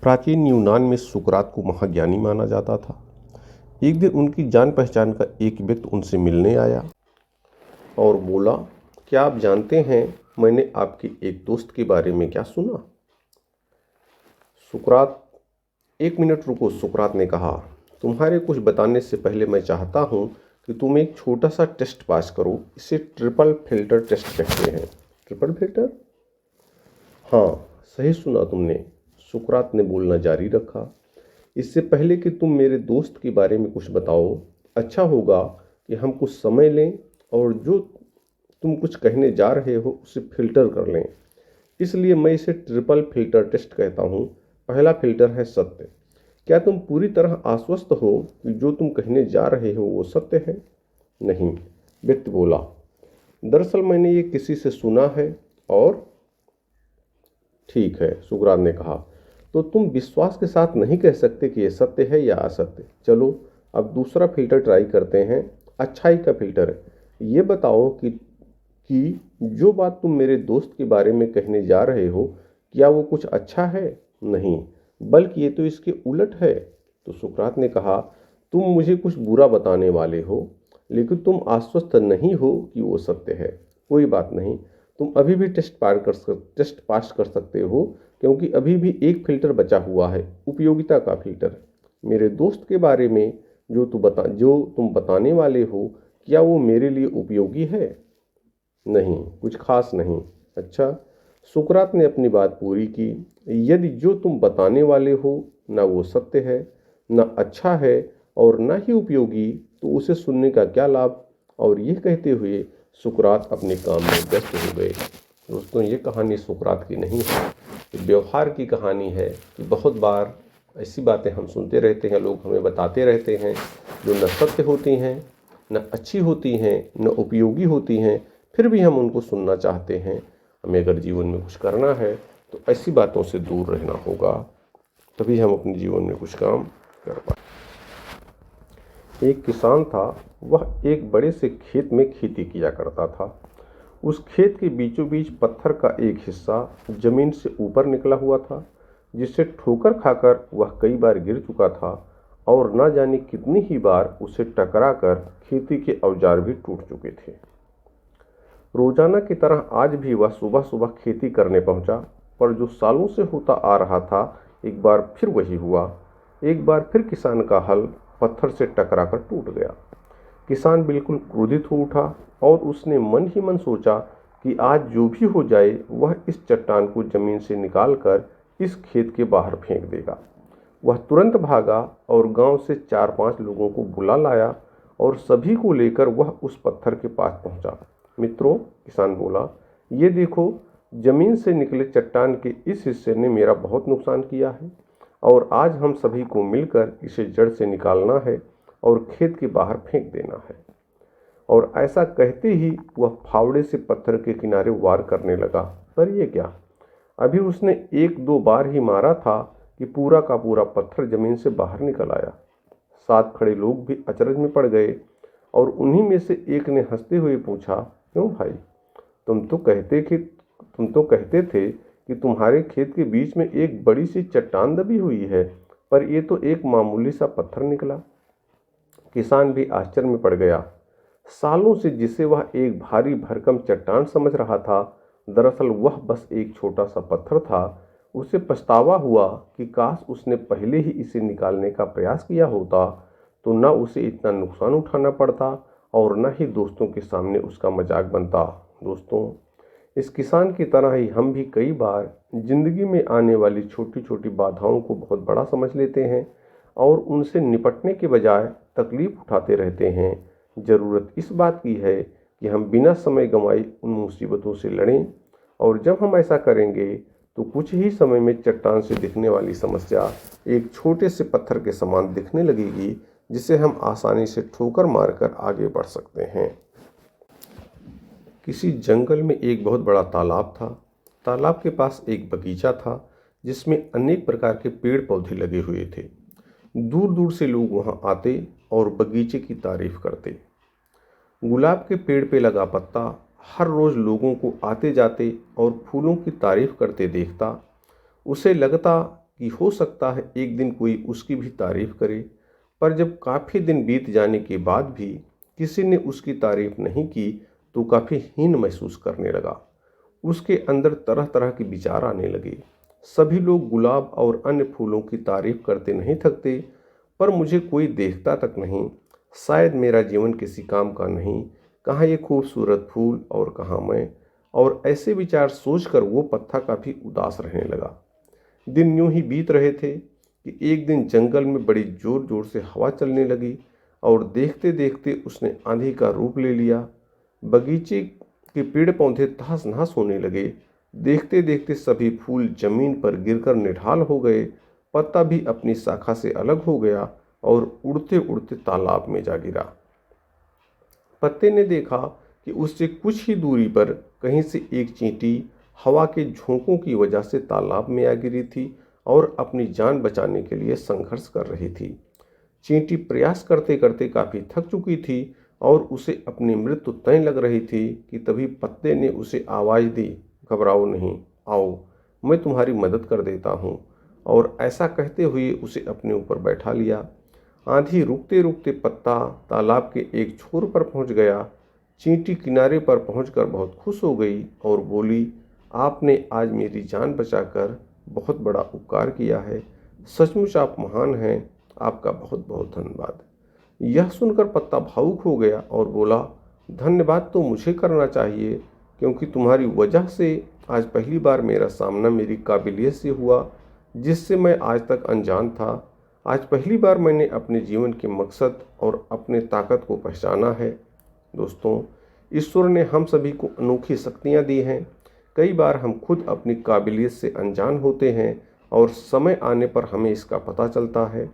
प्राचीन यूनान में सुकरात को महाज्ञानी माना जाता था। एक दिन उनकी जान पहचान का एक व्यक्ति उनसे मिलने आया और बोला, क्या आप जानते हैं मैंने आपके एक दोस्त के बारे में क्या सुना? सुकरात, एक मिनट रुको, सुकरात ने कहा, तुम्हारे कुछ बताने से पहले मैं चाहता हूँ कि तुम एक छोटा सा टेस्ट पास करो। इसे ट्रिपल फिल्टर टेस्ट कहते हैं। Triple filter? हाँ, सही सुना तुमने। सुकरात ने बोलना जारी रखा, इससे पहले कि तुम मेरे दोस्त के बारे में कुछ बताओ, अच्छा होगा कि हम कुछ समय लें और जो तुम कुछ कहने जा रहे हो उसे फिल्टर कर लें। इसलिए मैं इसे ट्रिपल फिल्टर टेस्ट कहता हूँ। पहला फिल्टर है सत्य। क्या तुम पूरी तरह आश्वस्त हो कि जो तुम कहने जा रहे हो वो सत्य है? नहीं, व्यक्ति बोला, दरअसल मैंने ये किसी से सुना है। और ठीक है, सुकरात ने कहा, तो तुम विश्वास के साथ नहीं कह सकते कि यह सत्य है या असत्य। चलो अब दूसरा फिल्टर ट्राई करते हैं, अच्छाई का फिल्टर। ये बताओ कि जो बात तुम मेरे दोस्त के बारे में कहने जा रहे हो, क्या वो कुछ अच्छा है? नहीं, बल्कि ये तो इसके उलट है। तो सुकरात ने कहा, तुम मुझे कुछ बुरा बताने वाले हो, लेकिन तुम आश्वस्त नहीं हो कि वो सत्य है। कोई बात नहीं, तुम अभी भी टेस्ट पास कर सकते हो, क्योंकि अभी भी एक फिल्टर बचा हुआ है, उपयोगिता का फिल्टर। मेरे दोस्त के बारे में जो तुम बताने वाले हो, क्या वो मेरे लिए उपयोगी है? नहीं, कुछ खास नहीं। अच्छा, सुकरात ने अपनी बात पूरी की। यदि जो तुम बताने वाले हो ना वो सत्य है, ना अच्छा है और ना ही उपयोगी, तो उसे सुनने का क्या लाभ? और यह कहते हुए सुकरात अपने काम में व्यस्त हो गए। दोस्तों, ये कहानी सुकरात की नहीं है, ये व्यवहार की कहानी है कि बहुत बार ऐसी बातें हम सुनते रहते हैं, लोग हमें बताते रहते हैं जो न सत्य होती हैं, न अच्छी होती हैं, न उपयोगी होती हैं, फिर भी हम उनको सुनना चाहते हैं। हमें अगर जीवन में कुछ करना है तो ऐसी बातों से दूर रहना होगा, तभी हम अपने जीवन में कुछ काम कर पाए। एक किसान था, वह एक बड़े से खेत में खेती किया करता था। उस खेत के बीचों बीच पत्थर का एक हिस्सा जमीन से ऊपर निकला हुआ था, जिससे ठोकर खाकर वह कई बार गिर चुका था और न जाने कितनी ही बार उसे टकराकर खेती के औजार भी टूट चुके थे। रोजाना की तरह आज भी वह सुबह सुबह खेती करने पहुंचा, पर जो सालों से होता आ रहा था, एक बार फिर वही हुआ। एक बार फिर किसान का हल पत्थर से टकराकर टूट गया। किसान बिल्कुल क्रोधित हो उठा और उसने मन ही मन सोचा कि आज जो भी हो जाए वह इस चट्टान को जमीन से निकालकर इस खेत के बाहर फेंक देगा। वह तुरंत भागा और गांव से 4-5 लोगों को बुला लाया और सभी को लेकर वह उस पत्थर के पास पहुंचा। मित्रों, किसान बोला, ये देखो, जमीन से निकले चट्टान के इस हिस्से ने मेरा बहुत नुकसान किया है और आज हम सभी को मिलकर इसे जड़ से निकालना है और खेत के बाहर फेंक देना है। और ऐसा कहते ही वह फावड़े से पत्थर के किनारे वार करने लगा। पर यह क्या, अभी उसने 1-2 बार ही मारा था कि पूरा का पूरा पत्थर जमीन से बाहर निकल आया। साथ खड़े लोग भी अचरज में पड़ गए और उन्हीं में से एक ने हंसते हुए पूछा, क्यों भाई, तुम तो कहते थे कि तुम्हारे खेत के बीच में एक बड़ी सी चट्टान दबी हुई है, पर यह तो एक मामूली सा पत्थर निकला। किसान भी आश्चर्य में पड़ गया। सालों से जिसे वह एक भारी भरकम चट्टान समझ रहा था, दरअसल वह बस एक छोटा सा पत्थर था। उसे पछतावा हुआ कि काश उसने पहले ही इसे निकालने का प्रयास किया होता, तो न उसे इतना नुकसान उठाना पड़ता और न ही दोस्तों के सामने उसका मजाक बनता। दोस्तों, इस किसान की तरह ही हम भी कई बार जिंदगी में आने वाली छोटी छोटी बाधाओं को बहुत बड़ा समझ लेते हैं और उनसे निपटने के बजाय तकलीफ उठाते रहते हैं। ज़रूरत इस बात की है कि हम बिना समय गंवाए उन मुसीबतों से लड़ें, और जब हम ऐसा करेंगे तो कुछ ही समय में चट्टान से दिखने वाली समस्या एक छोटे से पत्थर के समान दिखने लगेगी, जिसे हम आसानी से ठोकर मारकर आगे बढ़ सकते हैं। किसी जंगल में एक बहुत बड़ा तालाब था। तालाब के पास एक बगीचा था जिसमें अनेक प्रकार के पेड़ पौधे लगे हुए थे। दूर दूर से लोग वहां आते और बगीचे की तारीफ करते। गुलाब के पेड़ पे लगा पत्ता हर रोज लोगों को आते जाते और फूलों की तारीफ करते देखता। उसे लगता कि हो सकता है एक दिन कोई उसकी भी तारीफ करे, पर जब काफ़ी दिन बीत जाने के बाद भी किसी ने उसकी तारीफ नहीं की तो काफ़ी हीन महसूस करने लगा। उसके अंदर तरह तरह के विचार आने लगे। सभी लोग गुलाब और अन्य फूलों की तारीफ करते नहीं थकते, पर मुझे कोई देखता तक नहीं। शायद मेरा जीवन किसी काम का नहीं, कहाँ ये खूबसूरत फूल और कहाँ मैं। और ऐसे विचार सोचकर वो पत्ता काफ़ी उदास रहने लगा। दिन यूं ही बीत रहे थे कि एक दिन जंगल में बड़ी जोर जोर से हवा चलने लगी और देखते देखते उसने आंधी का रूप ले लिया। बगीचे के पेड़ पौधे तहस नहस होने लगे। देखते देखते सभी फूल जमीन पर गिरकर निढाल हो गए। पत्ता भी अपनी शाखा से अलग हो गया और उड़ते उड़ते तालाब में जा गिरा। पत्ते ने देखा कि उससे कुछ ही दूरी पर कहीं से एक चींटी हवा के झोंकों की वजह से तालाब में आ गिरी थी और अपनी जान बचाने के लिए संघर्ष कर रही थी। चींटी प्रयास करते करते काफ़ी थक चुकी थी और उसे अपनी मृत्यु तय लग रही थी कि तभी पत्ते ने उसे आवाज़ दी, घबराओ नहीं, आओ, मैं तुम्हारी मदद कर देता हूँ। और ऐसा कहते हुए उसे अपने ऊपर बैठा लिया। आंधी रुकते रुकते पत्ता तालाब के एक छोर पर पहुँच गया। चींटी किनारे पर पहुंचकर बहुत खुश हो गई और बोली, आपने आज मेरी जान बचाकर बहुत बड़ा उपकार किया है। सचमुच आप महान हैं, आपका बहुत बहुत धन्यवाद। यह सुनकर पत्ता भावुक हो गया और बोला, धन्यवाद तो मुझे करना चाहिए, क्योंकि तुम्हारी वजह से आज पहली बार मेरा सामना मेरी काबिलियत से हुआ, जिससे मैं आज तक अनजान था। आज पहली बार मैंने अपने जीवन के मकसद और अपने ताकत को पहचाना है। दोस्तों, ईश्वर ने हम सभी को अनोखी शक्तियाँ दी हैं। कई बार हम खुद अपनी काबिलियत से अनजान होते हैं और समय आने पर हमें इसका पता चलता है।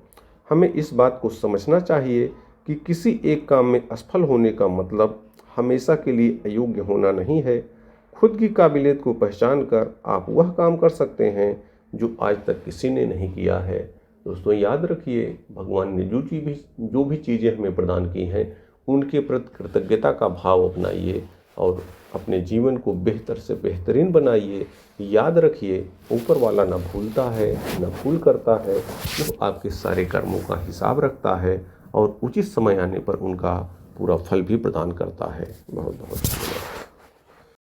हमें इस बात को समझना चाहिए कि किसी एक काम में असफल होने का मतलब हमेशा के लिए अयोग्य होना नहीं है। खुद की काबिलियत को पहचान कर आप वह काम कर सकते हैं जो आज तक किसी ने नहीं किया है। दोस्तों, याद रखिए, भगवान ने जो भी चीज़ें हमें प्रदान की हैं उनके प्रति कृतज्ञता का भाव अपनाइए और अपने जीवन को बेहतर से बेहतरीन बनाइए। याद रखिए, ऊपर वाला न भूलता है न भूल करता है, वो आपके सारे कर्मों का हिसाब रखता है और उचित समय आने पर उनका पूरा फल भी प्रदान करता है। बहुत बहुत